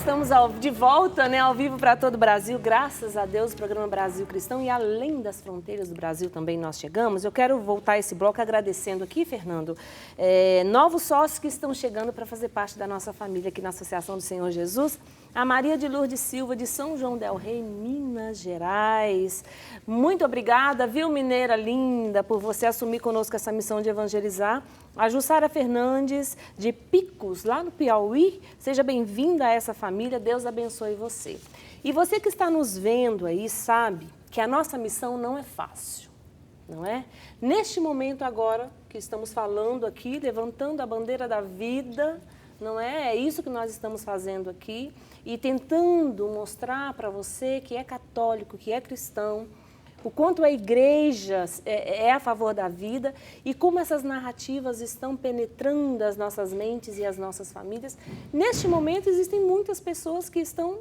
estamos de volta, né, ao vivo para todo o Brasil. Graças a Deus, o programa Brasil Cristão e além das fronteiras do Brasil também nós chegamos. Eu quero voltar esse bloco agradecendo aqui, Fernando, novos sócios que estão chegando para fazer parte da nossa família aqui na Associação do Senhor Jesus. A Maria de Lourdes Silva, de São João del Rei, Minas Gerais. Muito obrigada, viu, mineira linda, por você assumir conosco essa missão de evangelizar. A Jussara Fernandes, de Picos, lá no Piauí. Seja bem-vinda a essa família, Deus abençoe você. E você que está nos vendo aí, sabe que a nossa missão não é fácil, não é? Neste momento agora que estamos falando aqui, levantando a bandeira da vida, não é? É isso que nós estamos fazendo aqui e tentando mostrar para você que é católico, que é cristão, o quanto a igreja é a favor da vida e como essas narrativas estão penetrando as nossas mentes e as nossas famílias. Neste momento existem muitas pessoas que estão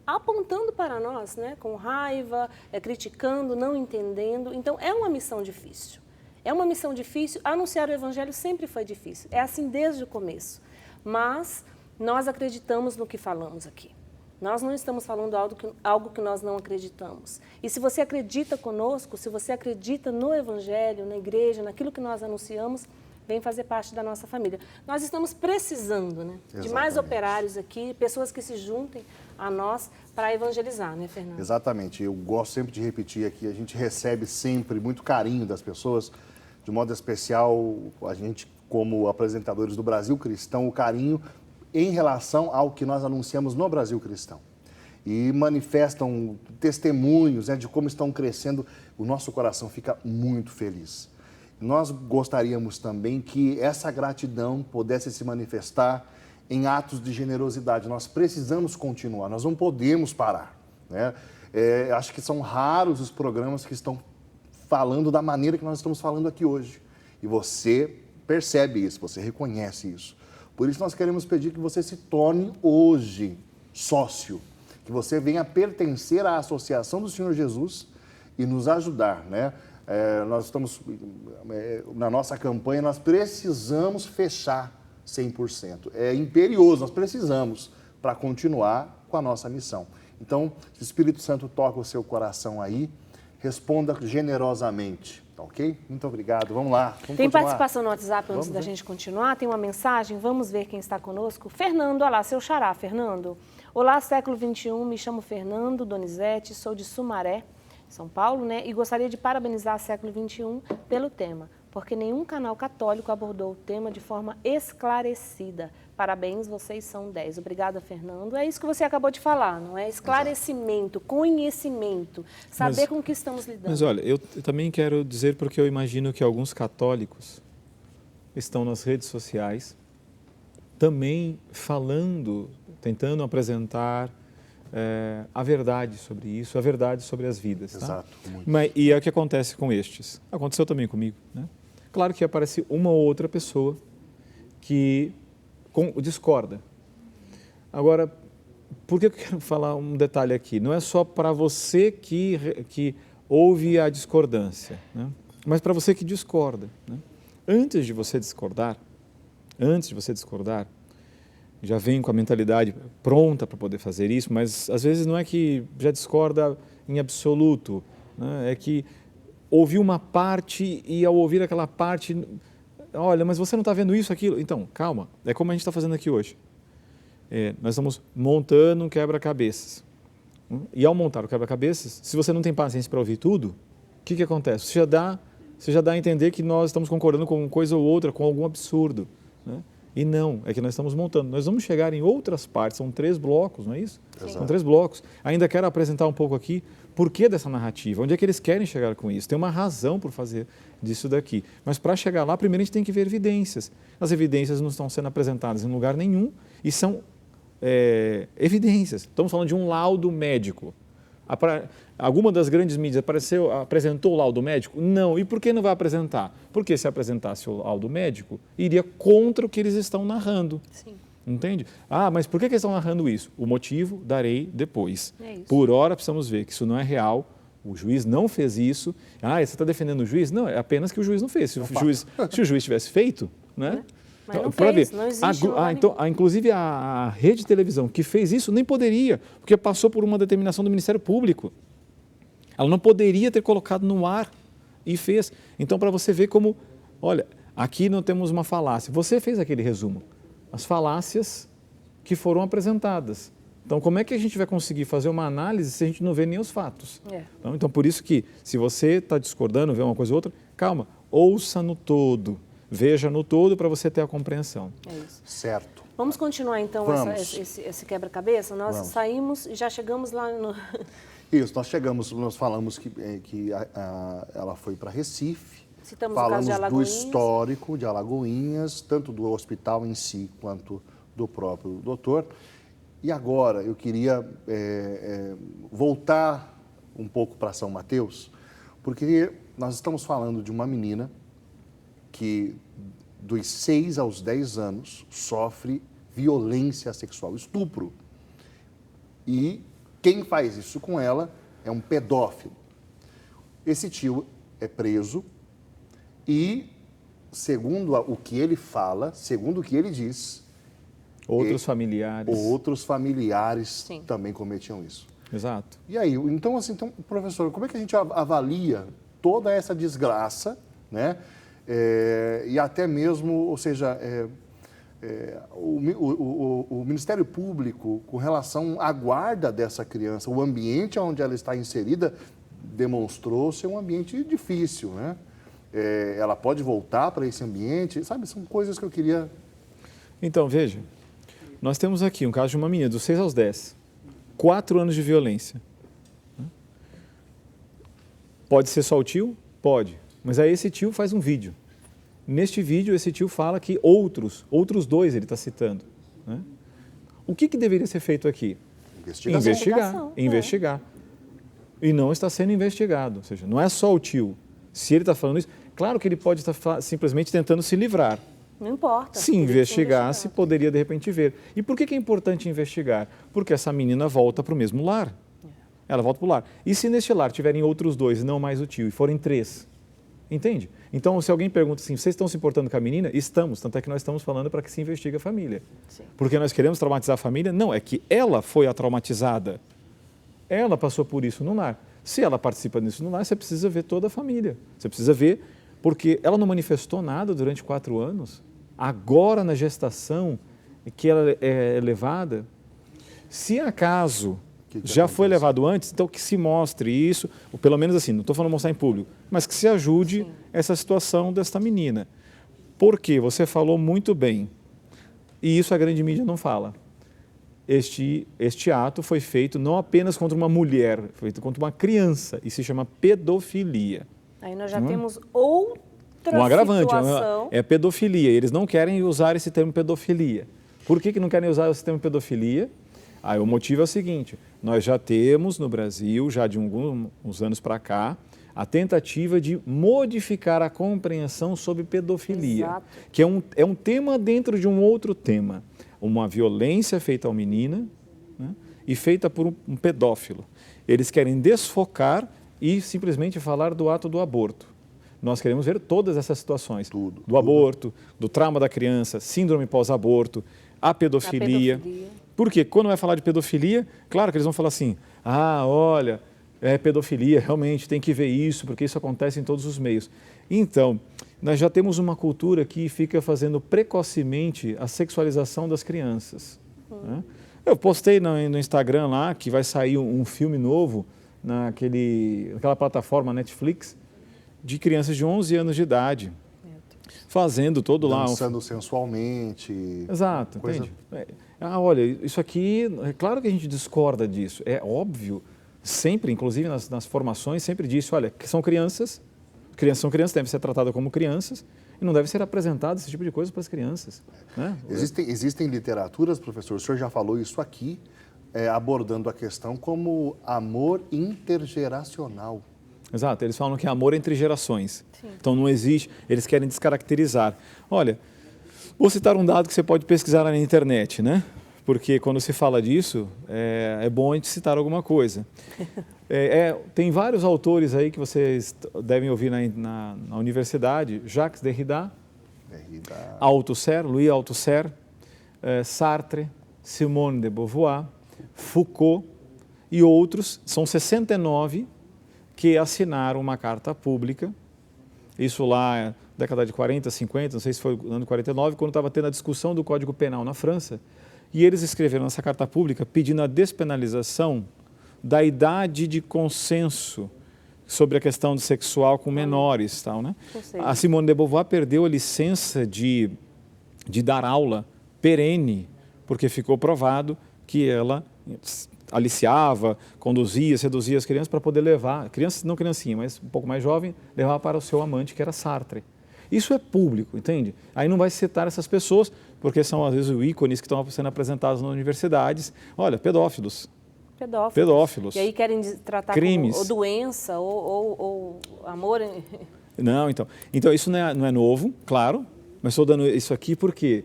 apontando para nós, né, com raiva, criticando, não entendendo. Então é uma missão difícil. É uma missão difícil. Anunciar o evangelho sempre foi difícil. É assim desde o começo. Mas nós acreditamos no que falamos aqui. Nós não estamos falando algo que nós não acreditamos. E se você acredita conosco, se você acredita no Evangelho, na igreja, naquilo que nós anunciamos, vem fazer parte da nossa família. Nós estamos precisando, né, de mais operários aqui, pessoas que se juntem a nós para evangelizar, né, Fernando? Exatamente. Eu gosto sempre de repetir aqui, a gente recebe sempre muito carinho das pessoas, de modo especial, a gente, como apresentadores do Brasil Cristão, o carinho em relação ao que nós anunciamos no Brasil Cristão. E manifestam testemunhos, né, de como estão crescendo. O nosso coração fica muito feliz. Nós gostaríamos também que essa gratidão pudesse se manifestar em atos de generosidade. Nós precisamos continuar, nós não podemos parar, né? Acho que são raros os programas que estão falando da maneira que nós estamos falando aqui hoje. E você percebe isso, você reconhece isso. Por isso nós queremos pedir que você se torne hoje sócio, que você venha pertencer à Associação do Senhor Jesus e nos ajudar, né? Nós estamos, na nossa campanha, nós precisamos fechar 100%. É imperioso, nós precisamos para continuar com a nossa missão. Então, se o Espírito Santo toca o seu coração aí, responda generosamente. Ok? Muito obrigado. Vamos lá. Vamos Tem continuar. participação no WhatsApp antes da gente continuar? Tem uma mensagem? Vamos ver quem está conosco. Fernando, olá, seu xará, Fernando. Olá, século XXI, me chamo Fernando Donizete, sou de Sumaré, São Paulo, né? E gostaria de parabenizar a século XXI pelo tema, porque nenhum canal católico abordou o tema de forma esclarecida. Parabéns, vocês são 10. Obrigada, Fernando. É isso que você acabou de falar, não é? Esclarecimento, conhecimento, saber com o que estamos lidando. Mas olha, eu também quero dizer, porque eu imagino que alguns católicos estão nas redes sociais também falando, tentando apresentar a verdade sobre isso, a verdade sobre as vidas. Tá? Exato. E é o que acontece com estes. Aconteceu também comigo, né? Claro que aparece uma ou outra pessoa que discorda. Agora, por que eu quero falar um detalhe aqui? Não é só para você que ouve a discordância, né? Mas para você que discorda, né? Antes de você discordar, já vem com a mentalidade pronta para poder fazer isso, mas às vezes não é que já discorda em absoluto, né? É que ouviu uma parte e ao ouvir aquela parte, olha, mas você não está vendo isso, aquilo. Então, calma, é como a gente está fazendo aqui hoje. Nós estamos montando um quebra-cabeças. E ao montar o quebra-cabeças, se você não tem paciência para ouvir tudo, o que acontece? Você já dá a entender que nós estamos concordando com uma coisa ou outra, com algum absurdo, né? E não, é que nós estamos montando. Nós vamos chegar em outras partes, são 3 blocos, não é isso? Exato. São 3 blocos. Ainda quero apresentar um pouco aqui por que dessa narrativa, onde é que eles querem chegar com isso. Tem uma razão por fazer disso daqui. Mas para chegar lá, primeiro a gente tem que ver evidências. As evidências não estão sendo apresentadas em lugar nenhum e são evidências. Estamos falando de um laudo médico. Alguma das grandes mídias apresentou o laudo médico? Não. E por que não vai apresentar? Porque se apresentasse o laudo médico, iria contra o que eles estão narrando. Sim. Entende? Mas por que eles estão narrando isso? O motivo darei depois. Por hora precisamos ver que isso não é real, o juiz não fez isso. Você está defendendo o juiz? Não, é apenas que o juiz não fez. Se o juiz tivesse feito, né? Mas não Para fez, ver, não existe. então, inclusive a rede de televisão que fez isso nem poderia, porque passou por uma determinação do Ministério Público. Ela não poderia ter colocado no ar e fez. Então, para você ver como, olha, aqui não temos uma falácia. Você fez aquele resumo, as falácias que foram apresentadas. Então, como é que a gente vai conseguir fazer uma análise se a gente não vê nem os fatos? Então, por isso que, se você está discordando, vê uma coisa ou outra, calma, ouça no todo, veja no todo para você ter a compreensão. É isso. Certo. Vamos continuar, então, esse quebra-cabeça? Nós saímos e já chegamos lá no... Isso, nós falamos que ela foi para Recife. Citamos falamos o caso de Alagoinhas. Do histórico de Alagoinhas, tanto do hospital em si quanto do próprio doutor. E agora eu queria voltar um pouco para São Mateus, porque nós estamos falando de uma menina que dos 6 aos 10 anos sofre violência sexual, estupro. E quem faz isso com ela é um pedófilo. Esse tio é preso e, segundo o que ele fala, segundo o que ele diz... Outros familiares Sim. também cometiam isso. Exato. E aí, então, professor, como é que a gente avalia toda essa desgraça, né? E até mesmo, ou seja... o Ministério Público, com relação à guarda dessa criança, o ambiente onde ela está inserida, demonstrou ser um ambiente difícil, né? Ela pode voltar para esse ambiente, sabe? São coisas que eu queria... Então, veja, nós temos aqui um caso de uma menina dos 6 aos 10, 4 anos de violência. Pode ser só o tio? Pode, mas aí esse tio faz um vídeo. Neste vídeo, esse tio fala que outros 2 ele está citando. Né? O que deveria ser feito aqui? Investigar. E não está sendo investigado. Ou seja, não é só o tio. Se ele está falando isso, claro que ele pode estar simplesmente tentando se livrar. Não importa. Se investigasse, poderia de repente ver. E por que é importante investigar? Porque essa menina volta para o mesmo lar. Ela volta para o lar. E se neste lar tiverem outros 2, não mais o tio, e forem 3? Entende? Então, se alguém pergunta assim, vocês estão se importando com a menina? Estamos, tanto é que nós estamos falando para que se investigue a família. Sim. Porque nós queremos traumatizar a família? Não, é que ela foi a traumatizada. Ela passou por isso no lar. Se ela participa disso no lar, você precisa ver toda a família. Você precisa ver, porque ela não manifestou nada durante 4 anos. Agora, na gestação, que ela é levada, se acaso... já foi levado antes, então que se mostre isso, ou pelo menos assim, não estou falando mostrar em público, mas que se ajude essa situação desta menina. Porque você falou muito bem, e isso a grande mídia não fala. Este ato foi feito não apenas contra uma mulher, foi feito contra uma criança, e se chama pedofilia. Aí nós já temos outra um agravante, situação. É pedofilia, eles não querem usar esse termo pedofilia. Por que não querem usar esse termo pedofilia? O motivo é o seguinte, nós já temos no Brasil, já de alguns anos para cá, a tentativa de modificar a compreensão sobre pedofilia, Exato. que é um tema dentro de um outro tema, uma violência feita ao menino, né, e feita por um pedófilo. Eles querem desfocar e simplesmente falar do ato do aborto. Nós queremos ver todas essas situações, do aborto, do trauma da criança, síndrome pós-aborto, a pedofilia. Porque quando vai falar de pedofilia, claro que eles vão falar assim, olha, é pedofilia, realmente tem que ver isso, porque isso acontece em todos os meios. Então, nós já temos uma cultura que fica fazendo precocemente a sexualização das crianças. Né? Eu postei no Instagram lá que vai sair um filme novo naquela plataforma Netflix de crianças de 11 anos de idade. Fazendo todo lá... Dançando sensualmente. Exato, entende? Olha, isso aqui, é claro que a gente discorda disso, é óbvio, sempre, inclusive nas formações, sempre disse, olha, que são crianças, devem ser tratadas como crianças e não deve ser apresentado esse tipo de coisa para as crianças. Né? Existem literaturas, professor, o senhor já falou isso aqui, abordando a questão como amor intergeracional. Exato, eles falam que é amor entre gerações. Sim. Então não existe, eles querem descaracterizar. Olha, vou citar um dado que você pode pesquisar na internet, né? Porque quando se fala disso, é bom a gente citar alguma coisa. Tem vários autores aí que vocês devem ouvir na universidade, Jacques Derrida, Althusser, Louis Althusser, Sartre, Simone de Beauvoir, Foucault e outros, são 69 que assinaram uma carta pública, isso lá década de 40, 50, não sei se foi no ano 49, quando estava tendo a discussão do Código Penal na França, e eles escreveram essa carta pública pedindo a despenalização da idade de consenso sobre a questão do sexual com menores. Tal, né? A Simone de Beauvoir perdeu a licença de dar aula perene, porque ficou provado que ela aliciava, conduzia, seduzia as crianças para poder levar, crianças não criancinha, mas um pouco mais jovem, levar para o seu amante, que era Sartre. Isso é público, entende? Aí não vai citar essas pessoas, porque são às vezes ícones que estão sendo apresentados nas universidades. Olha, pedófilos. E aí querem tratar crimes. Como ou doença, ou amor. Não, então isso não é novo, claro, mas estou dando isso aqui por quê?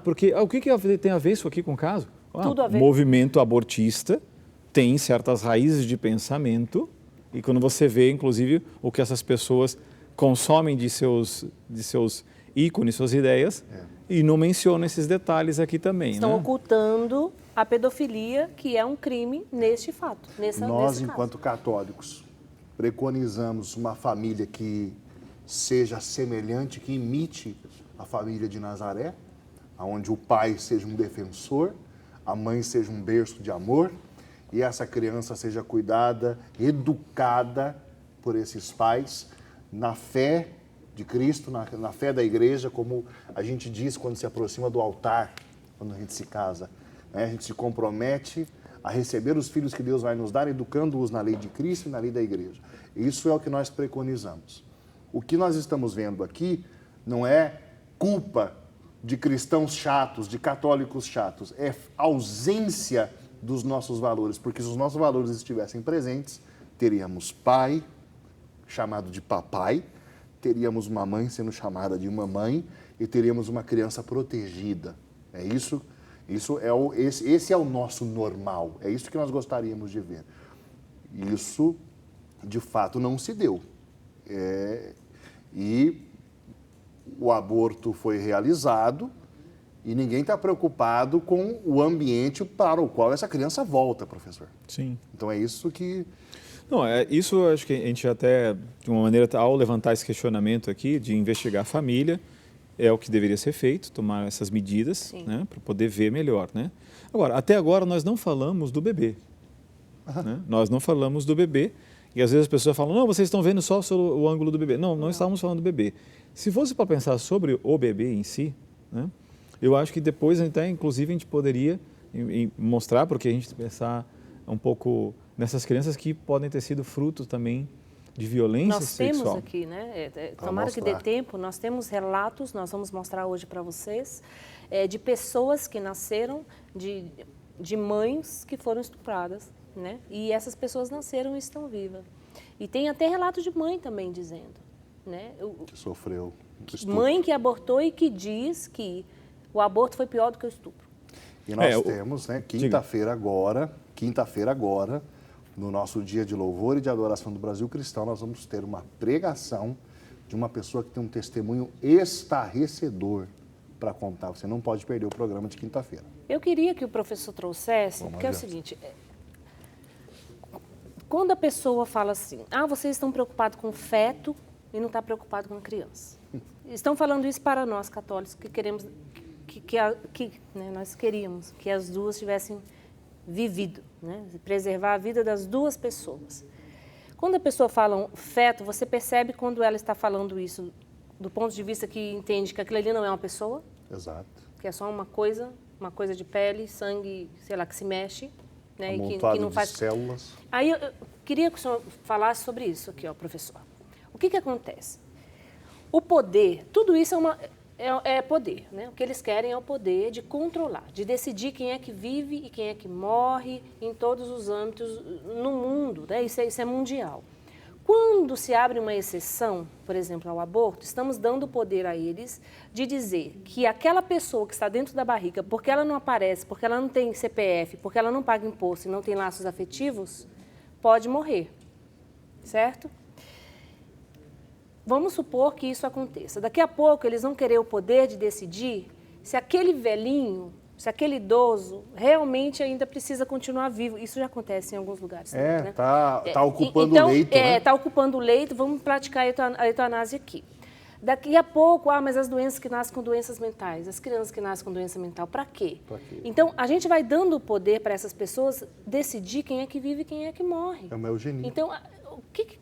Porque o que tem a ver isso aqui com o caso? Tudo a ver. O movimento abortista tem certas raízes de pensamento e quando você vê, inclusive, o que essas pessoas consomem de seus ícones, suas ideias, e não mencionam esses detalhes aqui também. Estão ocultando a pedofilia, que é um crime neste fato. Nós, enquanto católicos, preconizamos uma família que seja semelhante, que imite a família de Nazaré, onde o pai seja um defensor, a mãe seja um berço de amor e essa criança seja cuidada, educada por esses pais na fé de Cristo, na fé da igreja, como a gente diz quando se aproxima do altar, quando a gente se casa. Né? A gente se compromete a receber os filhos que Deus vai nos dar, educando-os na lei de Cristo e na lei da igreja. Isso é o que nós preconizamos. O que nós estamos vendo aqui não é culpa de cristãos chatos, de católicos chatos, é ausência dos nossos valores, porque se os nossos valores estivessem presentes, teríamos pai chamado de papai, teríamos uma mãe sendo chamada de mamãe e teríamos uma criança protegida. Esse é o nosso normal, é isso que nós gostaríamos de ver. Isso, de fato, não se deu. E o aborto foi realizado e ninguém está preocupado com o ambiente para o qual essa criança volta, professor. Sim. Então é isso que... Não, isso acho que a gente até, de uma maneira, ao levantar esse questionamento aqui, de investigar a família, é o que deveria ser feito, tomar essas medidas, né, para poder ver melhor. Né? Agora, até agora nós não falamos do bebê. Né? Nós não falamos do bebê. E às vezes as pessoas falam, não, vocês estão vendo só o ângulo do bebê. Não estávamos falando do bebê. Se fosse para pensar sobre o bebê em si, né, eu acho que depois, até, inclusive, a gente poderia mostrar, porque a gente pensar um pouco nessas crianças que podem ter sido fruto também de violência sexual. Nós temos aqui, né? Tomara que dê tempo, nós temos relatos, nós vamos mostrar hoje para vocês, de pessoas que nasceram de mães que foram estupradas. Né? E essas pessoas nasceram e estão vivas. E tem até relatos de mãe também dizendo. Né? Que sofreu estupro. Mãe que abortou e que diz que o aborto foi pior do que o estupro. E nós temos, né, quinta-feira agora, no nosso dia de louvor e de adoração do Brasil Cristão, nós vamos ter uma pregação de uma pessoa que tem um testemunho estarrecedor para contar. Você não pode perder o programa de quinta-feira. Eu queria que o professor trouxesse, porque é o seguinte... Quando a pessoa fala assim, vocês estão preocupados com o feto e não estão preocupados com a criança. Estão falando isso para nós, católicos, que queremos, né, nós queríamos que as duas tivessem vivido, né, preservar a vida das duas pessoas. Quando a pessoa fala um feto, você percebe quando ela está falando isso do ponto de vista que entende que aquilo ali não é uma pessoa? Exato. Que é só uma coisa de pele, sangue, sei lá, que se mexe. Né, e que não faz... de células. Aí eu queria que o senhor falasse sobre isso aqui, professor. O que acontece? O poder, tudo isso é poder. Né? O que eles querem é o poder de controlar, de decidir quem é que vive e quem é que morre em todos os âmbitos no mundo. Né? Isso é mundial. Quando se abre uma exceção, por exemplo, ao aborto, estamos dando poder a eles de dizer que aquela pessoa que está dentro da barriga, porque ela não aparece, porque ela não tem CPF, porque ela não paga imposto e não tem laços afetivos, pode morrer, certo? vamos supor que isso aconteça. Daqui a pouco eles vão querer o poder de decidir se aquele velhinho, se aquele idoso realmente ainda precisa continuar vivo. Isso já acontece em alguns lugares. Né? Tá ocupando o leito, né? Está ocupando o leito, vamos praticar a eutanásia aqui. Daqui a pouco, mas as doenças que nascem com doenças mentais, as crianças que nascem com doença mental, para quê? Então, a gente vai dando o poder para essas pessoas decidir quem é que vive e quem é que morre. É uma eugenia. Então, o que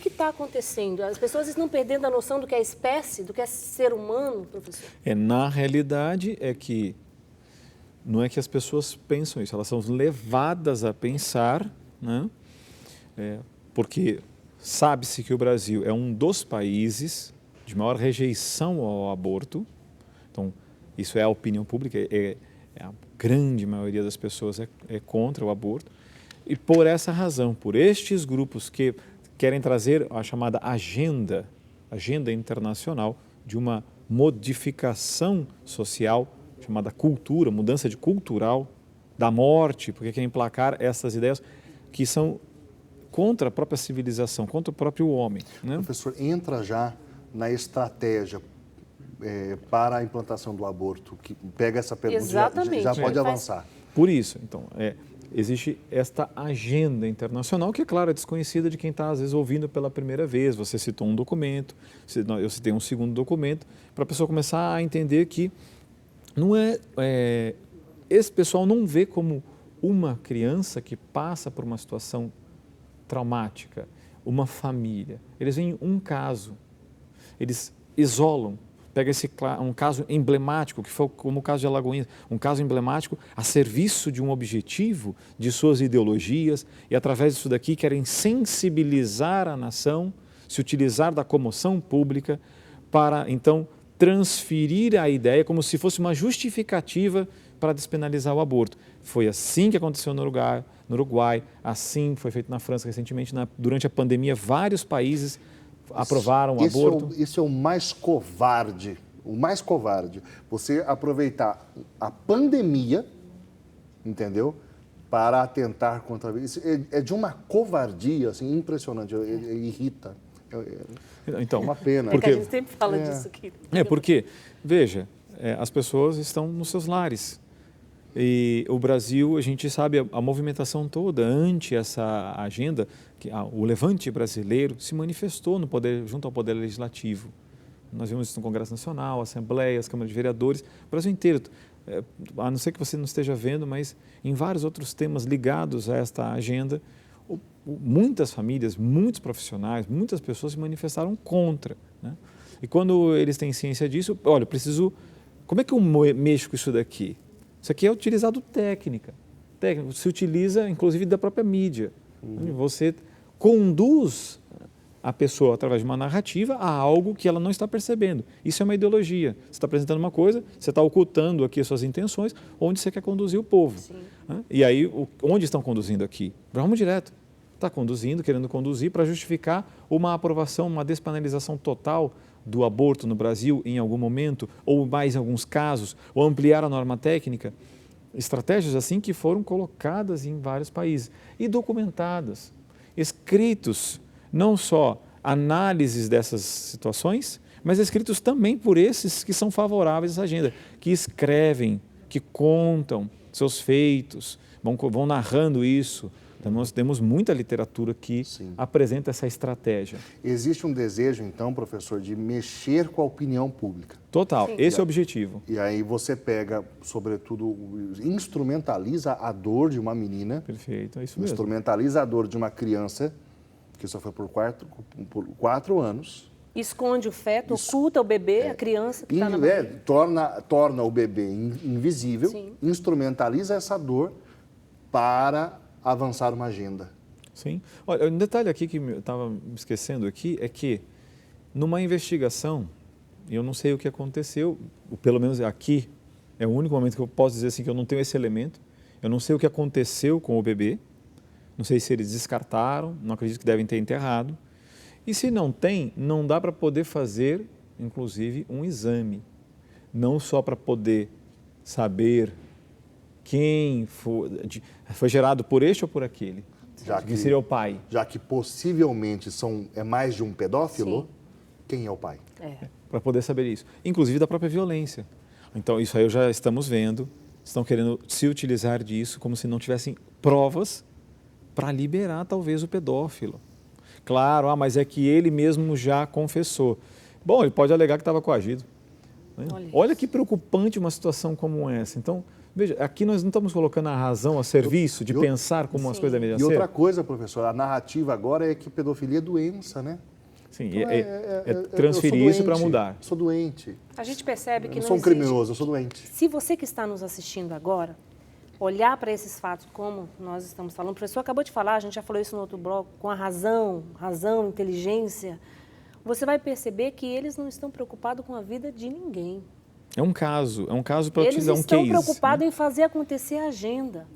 está acontecendo? As pessoas estão perdendo a noção do que é espécie, do que é ser humano, professor? Na realidade, é que não é que as pessoas pensam isso, elas são levadas a pensar, né? Porque sabe-se que o Brasil é um dos países de maior rejeição ao aborto. Então, isso é a opinião pública, a grande maioria das pessoas é contra o aborto. E por essa razão, por estes grupos que querem trazer a chamada agenda internacional de uma modificação social, chamada cultura, mudança de cultural, da morte, porque querem emplacar essas ideias que são contra a própria civilização, contra o próprio homem. Né? Professor, entra já na estratégia para a implantação do aborto, que pega essa pergunta e já pode avançar. Por isso, então, existe esta agenda internacional que, é claro, é desconhecida de quem está, às vezes, ouvindo pela primeira vez. Você citou um documento, eu citei um segundo documento, para a pessoa começar a entender que não esse pessoal não vê como uma criança que passa por uma situação traumática, uma família. Eles veem um caso, eles isolam, pega um caso emblemático, que foi como o caso de Alagoinhas, um caso emblemático a serviço de um objetivo de suas ideologias e através disso daqui querem sensibilizar a nação, se utilizar da comoção pública para então transferir a ideia como se fosse uma justificativa para despenalizar o aborto. Foi assim que aconteceu no Uruguai, assim foi feito na França recentemente. Durante a pandemia, vários países aprovaram o aborto. Isso é o mais covarde. O mais covarde. Você aproveitar a pandemia, entendeu? Para atentar contra a vida. Isso é de uma covardia assim, impressionante. Irrita. Então, uma pena. Porque a gente sempre fala disso aqui. Porque, veja, as pessoas estão nos seus lares. E o Brasil, a gente sabe, a movimentação toda ante essa agenda, o levante brasileiro se manifestou junto ao Poder Legislativo. Nós vimos isso no Congresso Nacional, Assembleias, Câmara de Vereadores, o Brasil inteiro. A não ser que você não esteja vendo, mas em vários outros temas ligados a esta agenda, muitas famílias, muitos profissionais, muitas pessoas se manifestaram contra. Né? E quando eles têm ciência disso, olha, como é que eu mexo com isso daqui? Isso aqui é utilizado técnica. Se utiliza, inclusive, da própria mídia. Você conduz a pessoa, através de uma narrativa, a algo que ela não está percebendo. Isso é uma ideologia. Você está apresentando uma coisa, você está ocultando aqui as suas intenções, onde você quer conduzir o povo. E aí, onde estão conduzindo aqui? Vamos direto. Está conduzindo, querendo conduzir para justificar uma aprovação, uma despenalização total do aborto no Brasil em algum momento, ou mais em alguns casos, ou ampliar a norma técnica. Estratégias assim que foram colocadas em vários países e documentadas, escritos, não só análises dessas situações, mas escritos também por esses que são favoráveis a essa agenda, que escrevem, que contam seus feitos, vão narrando isso. Então, nós temos muita literatura que apresenta essa estratégia. Existe um desejo, então, professor, de mexer com a opinião pública. Total, esse é o objetivo. E aí você pega, sobretudo, instrumentaliza a dor de uma menina. Perfeito, é isso mesmo. Instrumentaliza a dor de uma criança que sofreu por 4 anos. Esconde o feto, oculta o bebê, a criança que está na barriga. Torna o bebê invisível, instrumentaliza essa dor para avançar uma agenda. Sim. Olha, um detalhe aqui que eu estava me esquecendo aqui é que numa investigação, eu não sei o que aconteceu, pelo menos aqui, é o único momento que eu posso dizer assim que eu não tenho esse elemento, eu não sei o que aconteceu com o bebê, não sei se eles descartaram, não acredito que devem ter enterrado, e se não tem, não dá para poder fazer, inclusive, um exame, não só para poder saber quem foi gerado por este ou por aquele. que seria o pai. Já que possivelmente é mais de um pedófilo, Sim. quem é o pai? Para poder saber isso. Inclusive da própria violência. Então, isso aí já estamos vendo, estão querendo se utilizar disso como se não tivessem provas para liberar talvez o pedófilo. Claro, mas é que ele mesmo já confessou. Bom, ele pode alegar que estava coagido. Né? Olha que preocupante uma situação como essa. Então, veja, aqui nós não estamos colocando a razão a serviço de pensar como as coisas deveriam ser. E outra coisa, professor, a narrativa agora é que pedofilia é doença, né? Sim, então, transferir isso para mudar. Eu sou doente. A gente percebe que eu não sou um existe. criminoso, eu sou doente. Se você que está nos assistindo agora, olhar para esses fatos como nós estamos falando, o professor acabou de falar, a gente já falou isso no outro bloco, com a razão, inteligência, você vai perceber que eles não estão preocupados com a vida de ninguém. É um caso para utilizar um case. Eles estão preocupados em fazer acontecer a agenda.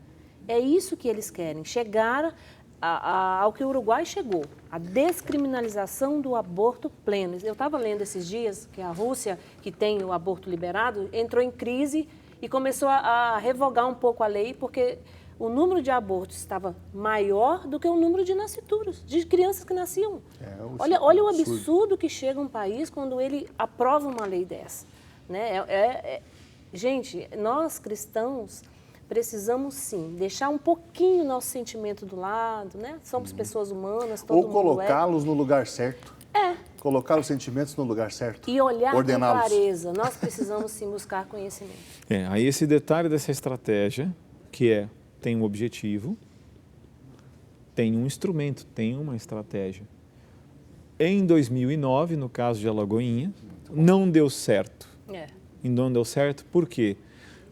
É isso que eles querem, chegar ao que o Uruguai chegou, a descriminalização do aborto pleno. Eu estava lendo esses dias que a Rússia, que tem o aborto liberado, entrou em crise e começou a revogar um pouco a lei, porque o número de abortos estava maior do que o número de nascituros, de crianças que nasciam. Olha o absurdo que chega um país quando ele aprova uma lei dessa. Né? Gente, nós cristãos precisamos sim deixar um pouquinho nosso sentimento do lado, né? Somos pessoas humanas, todo Ou mundo colocá-los no lugar certo. Colocar os sentimentos no lugar certo. E olhar com clareza. Nós precisamos sim buscar conhecimento. Aí esse detalhe dessa estratégia, que tem um objetivo, tem um instrumento, tem uma estratégia. Em 2009, no caso de Alagoinha, não deu certo. E não deu certo por quê?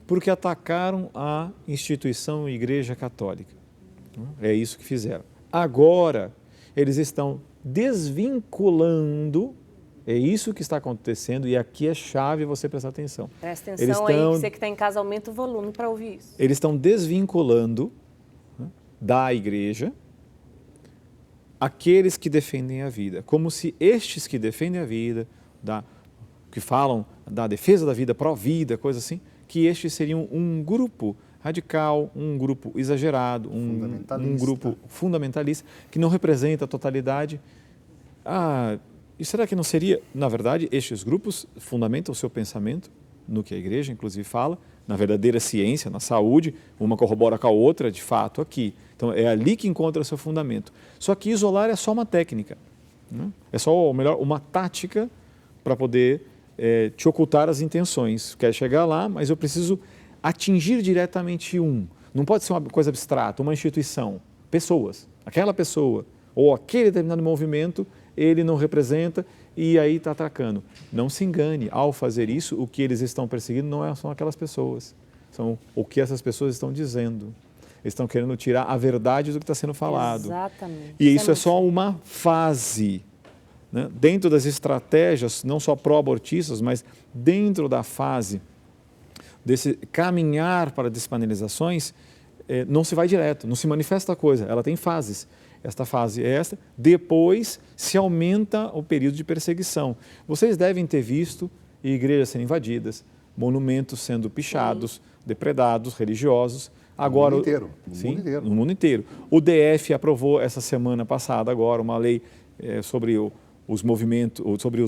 Porque atacaram a instituição Igreja Católica. É isso que fizeram. Agora, eles estão desvinculando, é isso que está acontecendo, e aqui é chave você prestar atenção. Presta atenção aí, você que está em casa, aumenta o volume para ouvir isso. Eles estão desvinculando da igreja aqueles que defendem a vida, como se estes que defendem a vida, que falam da defesa da vida, pró-vida, coisa assim, que estes seriam um grupo radical, um grupo exagerado, um grupo fundamentalista, que não representa a totalidade. E será que não seria, na verdade, estes grupos fundamentam o seu pensamento no que a igreja, inclusive, fala, na verdadeira ciência, na saúde, uma corrobora com a outra, de fato, aqui. Então, é ali que encontra o seu fundamento. Só que isolar é só uma técnica, né? É só, ou melhor, uma tática para poder te ocultar as intenções. Quer chegar lá, mas eu preciso atingir diretamente Não pode ser uma coisa abstrata, uma instituição. Pessoas. Aquela pessoa ou aquele determinado movimento, ele não representa e aí está atacando. Não se engane, ao fazer isso, o que eles estão perseguindo não são aquelas pessoas. São o que essas pessoas estão dizendo. Eles estão querendo tirar a verdade do que está sendo falado. Exatamente. E isso é só uma fase. Né? Dentro das estratégias, não só pró-abortistas, mas dentro da fase desse caminhar para despenalizações, não se vai direto, não se manifesta a coisa, ela tem fases. Esta fase é esta, depois se aumenta o período de perseguição. Vocês devem ter visto igrejas sendo invadidas, monumentos sendo pichados, depredados, religiosos. Agora, no mundo inteiro. O DF aprovou essa semana passada agora uma lei sobre os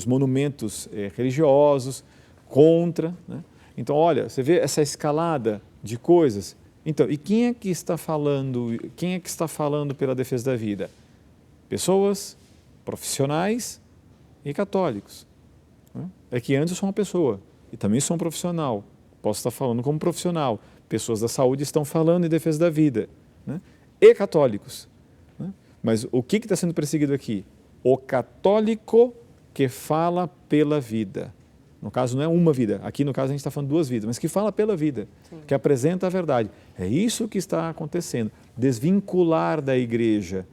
monumentos religiosos, contra. Né? Então, olha, você vê essa escalada de coisas. Então, e quem é que está falando? Quem é que está falando pela defesa da vida? Pessoas, profissionais e católicos. Né? É que antes eu sou uma pessoa e também sou um profissional. Posso estar falando como profissional. Pessoas da saúde estão falando em defesa da vida. Né? E católicos. Né? Mas o que está sendo perseguido aqui? O católico que fala pela vida. No caso, não é uma vida. Aqui, no caso, a gente está falando duas vidas, mas que fala pela vida, que apresenta a verdade. É isso que está acontecendo. Desvincular da igreja.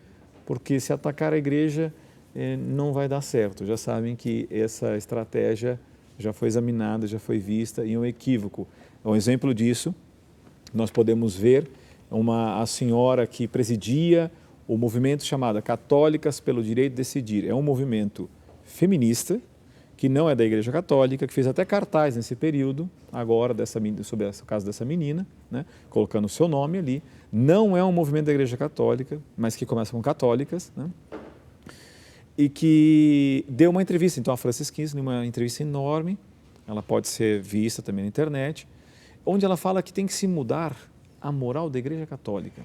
Porque se atacar a igreja, não vai dar certo. Já sabem que essa estratégia já foi examinada, já foi vista e é um equívoco. Um exemplo disso, nós podemos ver a senhora que presidia o movimento chamado Católicas pelo Direito de Decidir. É um movimento feminista que não é da Igreja Católica, que fez até cartaz nesse período, agora, sobre o caso dessa menina, né, colocando o seu nome ali. Não é um movimento da Igreja Católica, mas que começa com católicas, né, e que deu uma entrevista. Então, a Frances Kinsey, uma entrevista enorme, ela pode ser vista também na internet, onde ela fala que tem que se mudar a moral da Igreja Católica.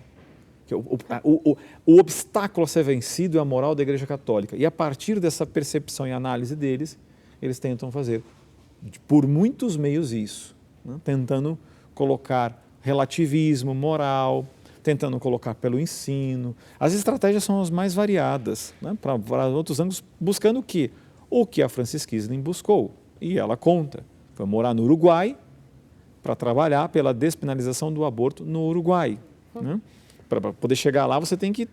Que o obstáculo a ser vencido é a moral da Igreja Católica. E a partir dessa percepção e análise deles, eles tentam fazer, por muitos meios, isso. Né? Tentando colocar relativismo moral, tentando colocar pelo ensino. As estratégias são as mais variadas, né? Para outros ângulos, buscando o quê? O que a Frances Kinsey buscou. E ela conta. Foi morar no Uruguai para trabalhar pela despenalização do aborto no Uruguai. Né? Para poder chegar lá, você tem que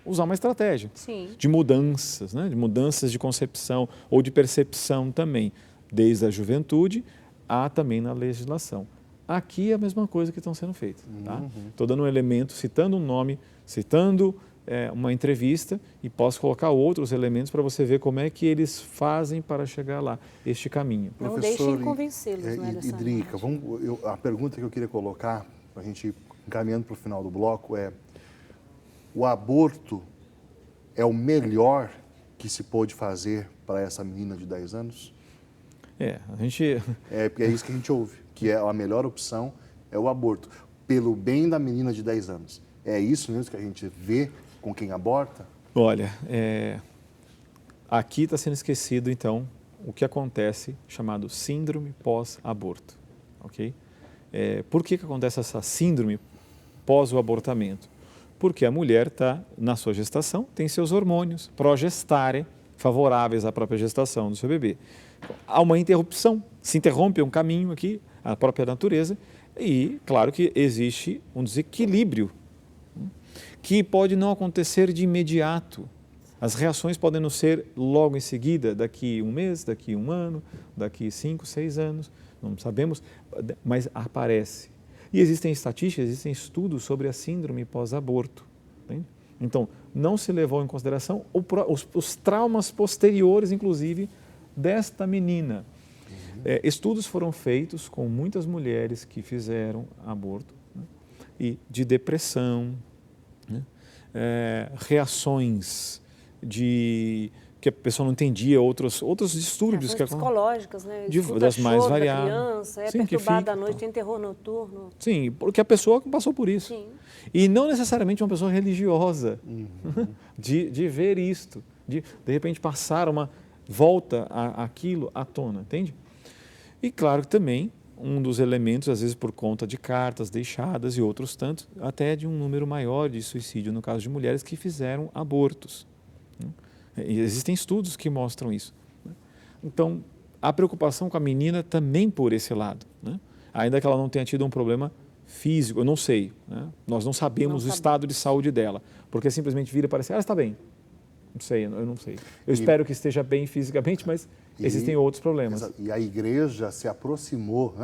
usar uma estratégia. Sim. De mudanças, né? De mudanças de concepção ou de percepção também, desde a juventude a também na legislação. Aqui é a mesma coisa que estão sendo feitas. Tá? Estou dando um elemento, citando um nome, citando uma entrevista e posso colocar outros elementos para você ver como é que eles fazem para chegar lá, este caminho. Não Professor, deixem convencê-los, né, e Drica, a pergunta que eu queria colocar, para a gente ir encaminhando para o final do bloco, é: o aborto é o melhor que se pôde fazer para essa menina de 10 anos? A gente... É isso que a gente ouve, que é a melhor opção é o aborto, pelo bem da menina de 10 anos. É isso mesmo que a gente vê com quem aborta? Olha, aqui está sendo esquecido, então, o que acontece, chamado síndrome pós-aborto. Ok? Por que acontece essa síndrome pós o abortamento? Porque a mulher está na sua gestação, tem seus hormônios progestare favoráveis à própria gestação do seu bebê. Há uma interrupção, se interrompe um caminho aqui, a própria natureza, e claro que existe um desequilíbrio que pode não acontecer de imediato. As reações podem não ser logo em seguida, daqui um mês, daqui um ano, daqui 5, 6 anos, não sabemos, mas aparece. E existem estatísticas, existem estudos sobre a síndrome pós-aborto. Entende? Então, não se levou em consideração os traumas posteriores, inclusive, desta menina. Estudos foram feitos com muitas mulheres que fizeram aborto, né? E de depressão, né? Reações que a pessoa não entendia, outros distúrbios psicológicas, né? Das mais variadas. Criança, perturbada à noite, tem terror noturno. Sim, porque a pessoa passou por isso. Sim. E não necessariamente uma pessoa religiosa, de ver isto, de repente passar volta aquilo à tona, entende? E claro que também um dos elementos, às vezes por conta de cartas deixadas e outros tantos, até de um número maior de suicídio no caso de mulheres que fizeram abortos. E existem estudos que mostram isso. Então, a preocupação com a menina também por esse lado, né? Ainda que ela não tenha tido um problema físico, eu não sei, né? Nós não sabemos o estado de saúde dela, porque simplesmente vira e parece, está bem. Não sei, eu não sei. Eu espero que esteja bem fisicamente, mas existem outros problemas. E a igreja se aproximou.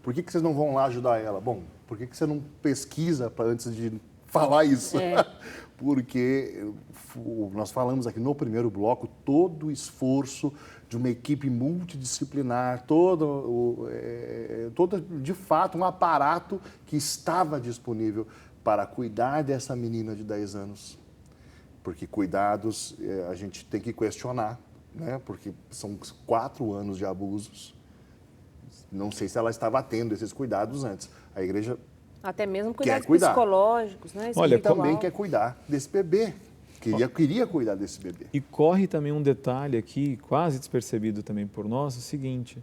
Por que vocês não vão lá ajudar ela? Bom, por que você não pesquisa antes de falar isso? Porque nós falamos aqui no primeiro bloco todo o esforço de uma equipe multidisciplinar, todo de fato um aparato que estava disponível para cuidar dessa menina de 10 anos. Porque cuidados a gente tem que questionar, né? Porque são 4 anos de abusos. Não sei se ela estava tendo esses cuidados antes. A igreja até mesmo cuidados psicológicos, né? Olha, também quer cuidar desse bebê. Queria cuidar desse bebê. E corre também um detalhe aqui, quase despercebido também por nós, é o seguinte: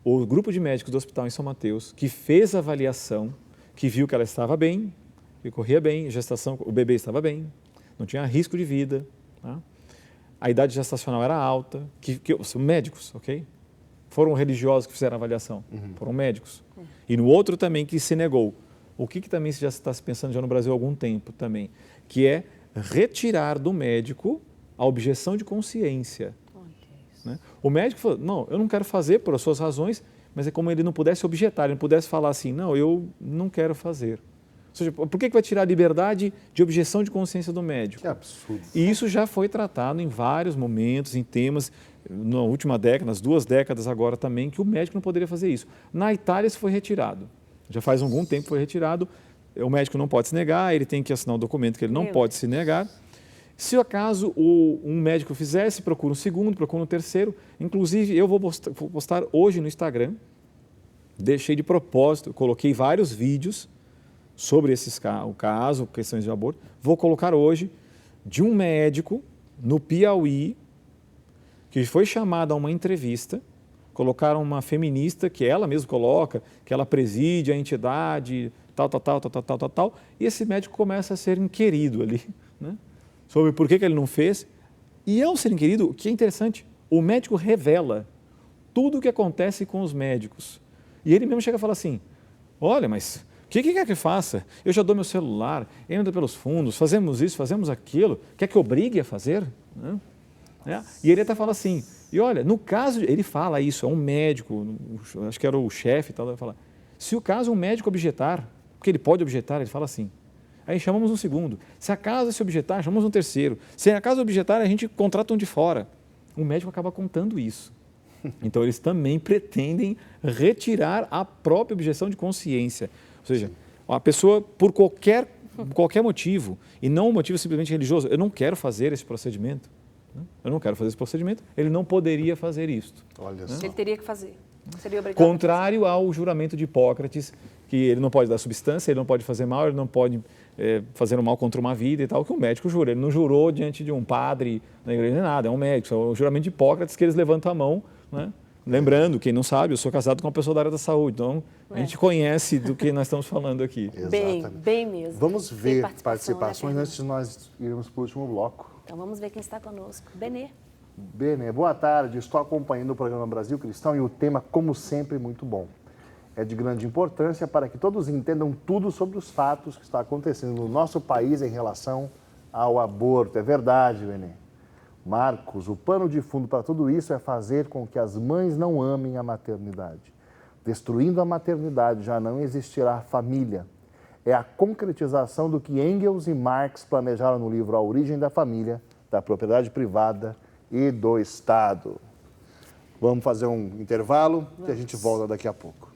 o grupo de médicos do hospital em São Mateus, que fez a avaliação, que viu que ela estava bem, que corria bem, o bebê estava bem, não tinha risco de vida, tá? A idade gestacional era alta, são médicos, ok? Foram religiosos que fizeram a avaliação, foram médicos. E no outro também que se negou. O que também já está se pensando já no Brasil há algum tempo também, que é retirar do médico a objeção de consciência. Né? O médico falou, não, eu não quero fazer por as suas razões, mas é como ele não pudesse objetar, ele não pudesse falar assim, não, eu não quero fazer. seja, por que vai tirar a liberdade de objeção de consciência do médico? Que absurdo. E isso já foi tratado em vários momentos, em temas, na última década, nas 2 décadas agora também, que o médico não poderia fazer isso. Na Itália isso foi retirado. Já faz algum tempo foi retirado. O médico não pode se negar, ele tem que assinar um documento que ele não pode se negar. Se acaso um médico fizesse, procura um segundo, procura um terceiro. Inclusive, eu vou postar hoje no Instagram, deixei de propósito, coloquei vários vídeos sobre o caso, questões de aborto. Vou colocar hoje de um médico no Piauí que foi chamado a uma entrevista, colocaram uma feminista que ela mesma coloca, que ela preside a entidade, tal, e esse médico começa a ser inquirido ali, né? Sobre por que ele não fez. E ao ser inquirido, o que é interessante, o médico revela tudo o que acontece com os médicos. E ele mesmo chega e fala assim, olha, mas o que quer que faça? Eu já dou meu celular, entra pelos fundos, fazemos isso, fazemos aquilo, quer que eu obrigue a fazer? Né? E ele até fala assim, e olha, no caso, ele fala isso, é um médico, acho que era o chefe, tal, ele fala, se o caso um médico objetar, porque ele pode objetar, ele fala assim, aí chamamos um segundo, se acaso se objetar, chamamos um terceiro, se acaso objetar, a gente contrata um de fora. O médico acaba contando isso. Então, eles também pretendem retirar a própria objeção de consciência. Ou seja, a pessoa, por qualquer motivo, e não um motivo simplesmente religioso, eu não quero fazer esse procedimento. Eu não quero fazer esse procedimento, ele não poderia fazer isto. Olha só. Ele teria que fazer. Seria obrigado. Contrário ao juramento de Hipócrates, que ele não pode dar substância, ele não pode fazer mal, ele não pode fazer um mal contra uma vida e tal, que o médico jura. Ele não jurou diante de um padre na igreja, nem nada, é um médico. É o juramento de Hipócrates que eles levantam a mão, né? Lembrando, quem não sabe, eu sou casado com uma pessoa da área da saúde, então a gente conhece do que nós estamos falando aqui. Bem mesmo. Vamos ver participações né, antes de nós irmos para o último bloco. Então vamos ver quem está conosco. Benê. Benê, boa tarde. Estou acompanhando o programa Brasil Cristão e o tema, como sempre, muito bom. É de grande importância para que todos entendam tudo sobre os fatos que está acontecendo no nosso país em relação ao aborto. É verdade, Benê. Marcos, o pano de fundo para tudo isso é fazer com que as mães não amem a maternidade. Destruindo a maternidade, já não existirá família. É a concretização do que Engels e Marx planejaram no livro A Origem da Família, da Propriedade Privada e do Estado. Vamos fazer um intervalo e a gente volta daqui a pouco.